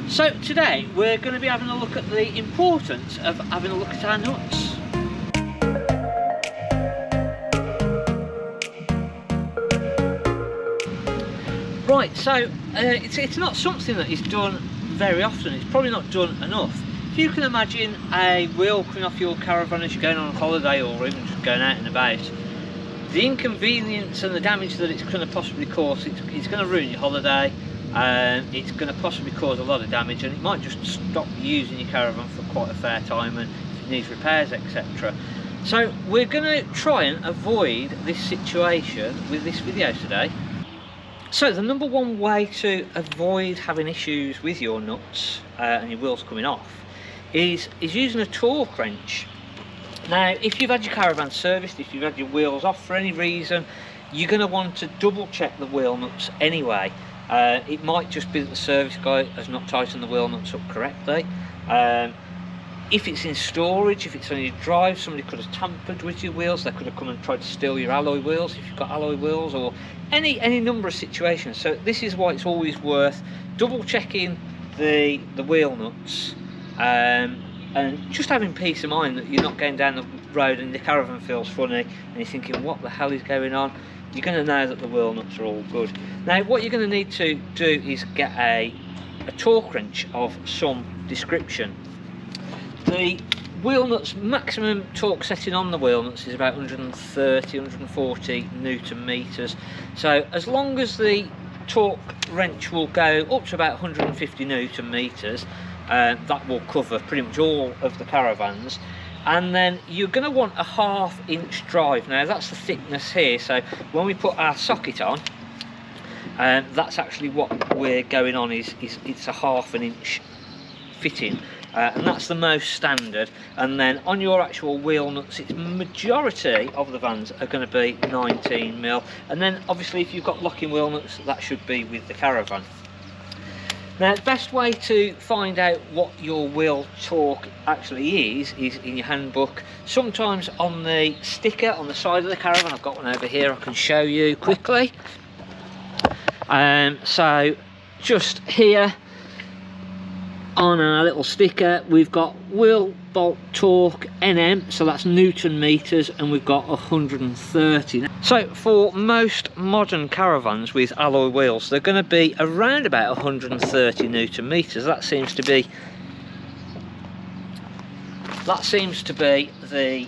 So today we're going to be having a look at the importance of having a look at our nuts. Right, so it's not something that is done very often. It's probably not done enough. If you can imagine a wheel coming off your caravan as you're going on holiday or even just going out and about, the inconvenience and the damage that it's going to possibly cause, it's going to ruin your holiday. It's going to possibly cause a lot of damage, and it might just stop using your caravan for quite a fair time, and if it needs repairs, etc. So we're going to try and avoid this situation with this video today. So the number one way to avoid having issues with your nuts and your wheels coming off is using a torque wrench. Now, if you've had your caravan serviced, if you've had your wheels off for any reason, you're going to want to double check the wheel nuts anyway. It might just be that the service guy has not tightened the wheel nuts up correctly. If it's in storage, if it's on your drive, somebody could have tampered with your wheels. They could have come and tried to steal your alloy wheels if you've got alloy wheels, or any number of situations. So this is why it's always worth double checking the wheel nuts, and just having peace of mind that you're not going down the road and the caravan feels funny and you're thinking, what the hell is going on? You're going to know that the wheel nuts are all good. Now, what you're going to need to do is get a torque wrench of some description. The wheel nuts maximum torque setting on the wheel nuts is about 130, 140 Newton meters. So as long as the torque wrench will go up to about 150 Newton meters, that will cover pretty much all of the caravans. And then you're going to want a 1/2 inch drive. Now that's the thickness here, so when we put our socket on, that's actually what we're going on, is it's a 1/2 inch fitting, and that's the most standard. And then on your actual wheel nuts, it's majority of the vans are going to be 19mm, and then obviously if you've got locking wheel nuts, that should be with the caravan. Now, the best way to find out what your wheel torque actually is in your handbook. Sometimes on the sticker on the side of the caravan, I've got one over here I can show you quickly. So just here on our little sticker, we've got wheel bolt torque NM, so that's Newton meters, and we've got 130. So for most modern caravans with alloy wheels, they're going to be around about 130 Newton meters. That seems to be the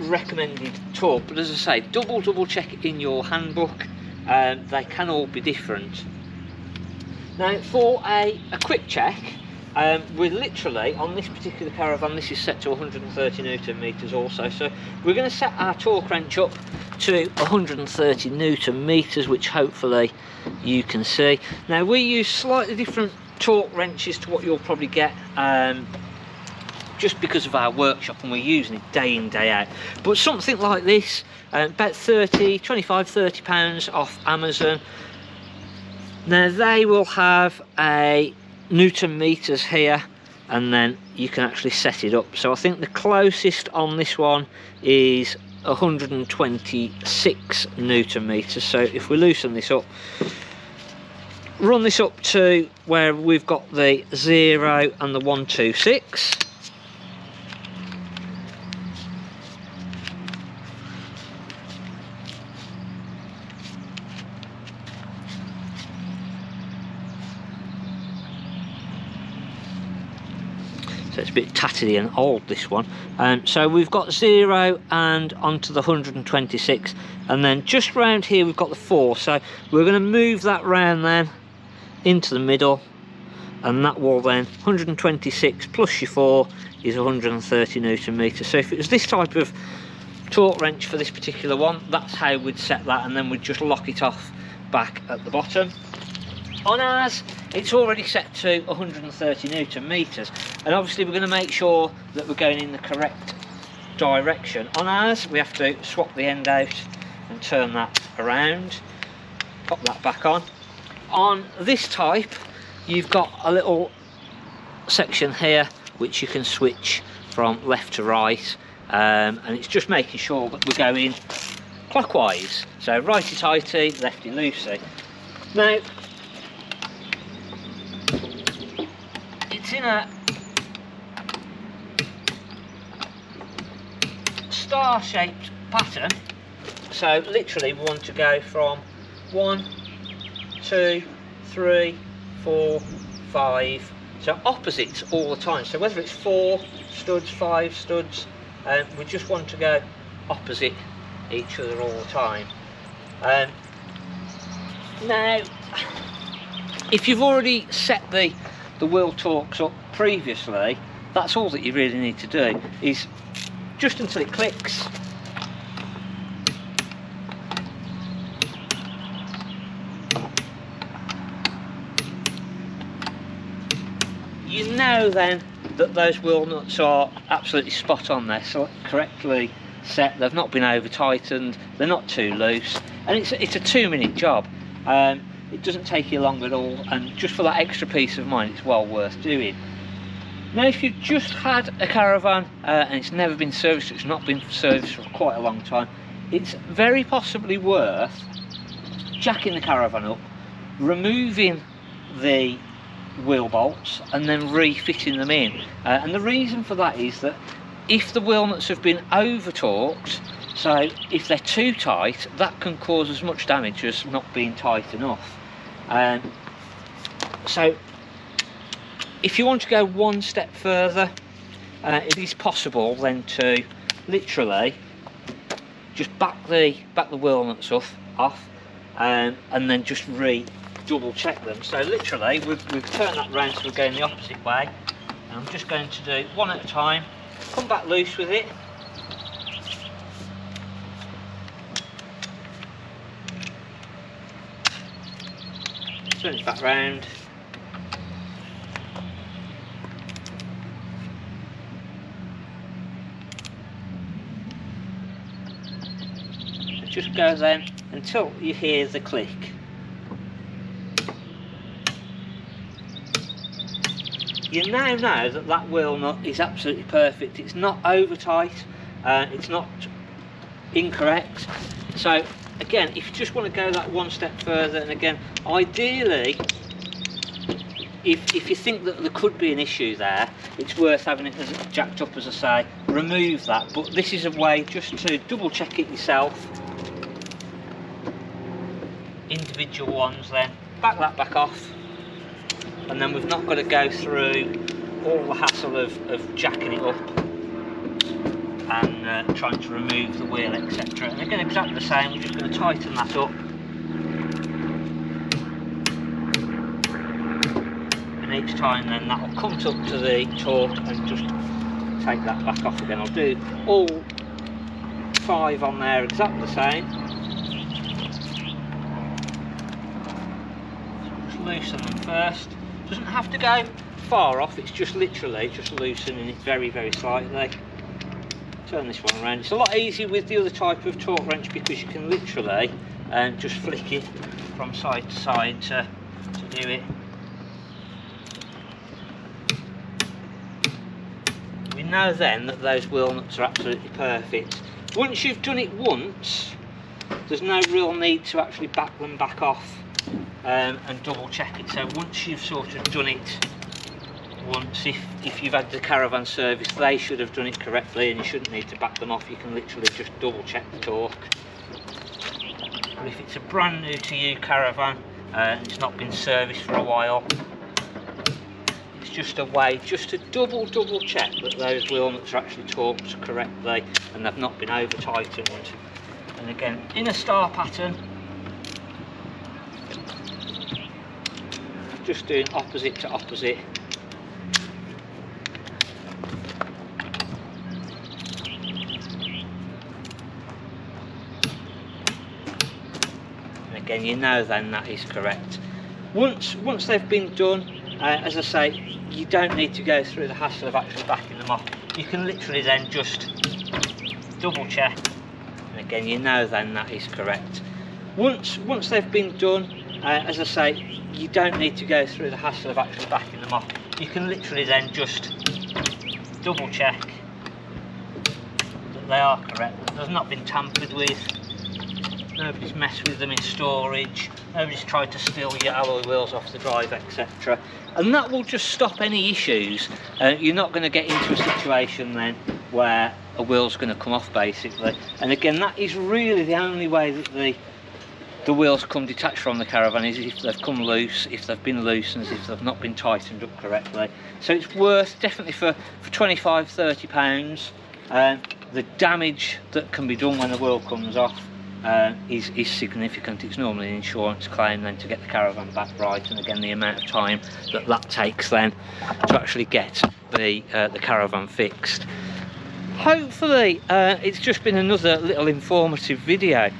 recommended torque, but as I say, double check it in your handbook. They can all be different. Now, for a quick check, we're literally, on this particular caravan, this is set to 130 Newton meters also, so we're going to set our torque wrench up to 130 Newton meters, which hopefully you can see. Now, we use slightly different torque wrenches to what you'll probably get, just because of our workshop, and we're using it day in, day out. But something like this, about 25, 30 pounds off Amazon. Now, they will have a Newton meters here, and then you can actually set it up. So I think the closest on this one is 126 Newton meters. So if we loosen this up, run this up to where we've got the 0 and the 126. So it's a bit tatty and old, this one. So we've got 0 and onto the 126, and then just round here we've got the 4. So we're going to move that round then into the middle, and that will then 126 plus your 4 is 130 Newton meters. So if it was this type of torque wrench for this particular one, that's how we'd set that, and then we'd just lock it off back at the bottom. On ours, it's already set to 130 Newton meters, and obviously we're going to make sure that we're going in the correct direction. On ours, we have to swap the end out and turn that around, pop that back on. On this type, you've got a little section here which you can switch from left to right, and it's just making sure that we're going clockwise, so righty tighty, lefty loosey. Now, it's in a star-shaped pattern, so literally we want to go from 1, 2, 3, 4, 5, so opposites all the time. So whether it's 4 studs, 5 studs, we just want to go opposite each other all the time. Now, if you've already set the wheel torques up previously, that's all that you really need to do, is just until it clicks. You know then that those wheel nuts are absolutely spot on. They're so correctly set, they've not been over tightened, they're not too loose, and it's a 2-minute job. It doesn't take you long at all, and just for that extra peace of mind, it's well worth doing. Now, if you've just had a caravan and it's never been serviced, it's not been serviced for quite a long time, it's very possibly worth jacking the caravan up, removing the wheel bolts and then refitting them in. And the reason for that is that if the wheel nuts have been over torqued, so if they're too tight, that can cause as much damage as not being tight enough. So if you want to go one step further, it is possible then to literally just back the wheel nuts off and then just double check them. So literally we've turned that round so we're going the opposite way, and I'm just going to do one at a time. Come back loose with it, turn it back round, and just go then until you hear the click. You now know that that wheel nut is absolutely perfect. It's not over tight, it's not incorrect. So again, if you just want to go that one step further, and again, ideally, if you think that there could be an issue there, it's worth having it as jacked up, as I say, remove that. But this is a way just to double check it yourself. Individual ones, then back that back off, and then we've not got to go through all the hassle of jacking it up and trying to remove the wheel, etc. And again, exactly the same, we're just going to tighten that up, and each time then that will come up to the torque and just take that back off again. I'll do all 5 on there exactly the same. Just loosen them first. Doesn't have to go far off, it's just literally just loosening it very, very slightly. Turn this one around. It's a lot easier with the other type of torque wrench because you can literally just flick it from side to side to do it. We know then that those wheel nuts are absolutely perfect. Once you've done it once, there's no real need to actually back them back off and double check it. So once you've sort of done it once, if you've had the caravan service, they should have done it correctly and you shouldn't need to back them off. You can literally just double check the torque. But if it's a brand new to you caravan and it's not been serviced for a while, it's just a way just to double check that those wheel nuts are actually torqued correctly and they've not been over tightened. And again, in a star pattern, just doing opposite to opposite. And again, you know then that is correct. Once they've been done, as I say, you don't need to go through the hassle of actually backing them off. You can literally then just double check, and again, you know then that is correct. Once they've been done, as I say, you don't need to go through the hassle of actually backing them off. You can literally then just double check that they are correct, that they've not been tampered with, nobody's messed with them in storage, nobody's tried to steal your alloy wheels off the drive, etc. And that will just stop any issues. You're not going to get into a situation then where a wheel's going to come off, basically. And again, that is really the only way that the wheels come detached from the caravan, is if they've come loose, if they've been loosened, if they've not been tightened up correctly. So it's worth, definitely for 25, 30 pounds, the damage that can be done when the wheel comes off is significant. It's normally an insurance claim then to get the caravan back right, and again the amount of time that takes then to actually get the caravan fixed. Hopefully it's just been another little informative video.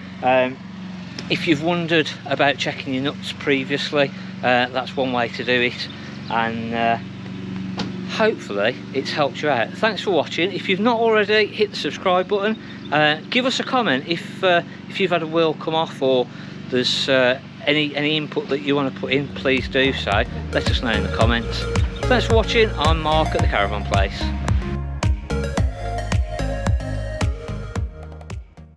If you've wondered about checking your nuts previously, that's one way to do it, and hopefully it's helped you out. Thanks for watching. If you've not already, hit the subscribe button. Give us a comment if you've had a wheel come off, or there's any input that you want to put in, please do so. Let us know in the comments. Thanks for watching. I'm Mark at the Caravan Place.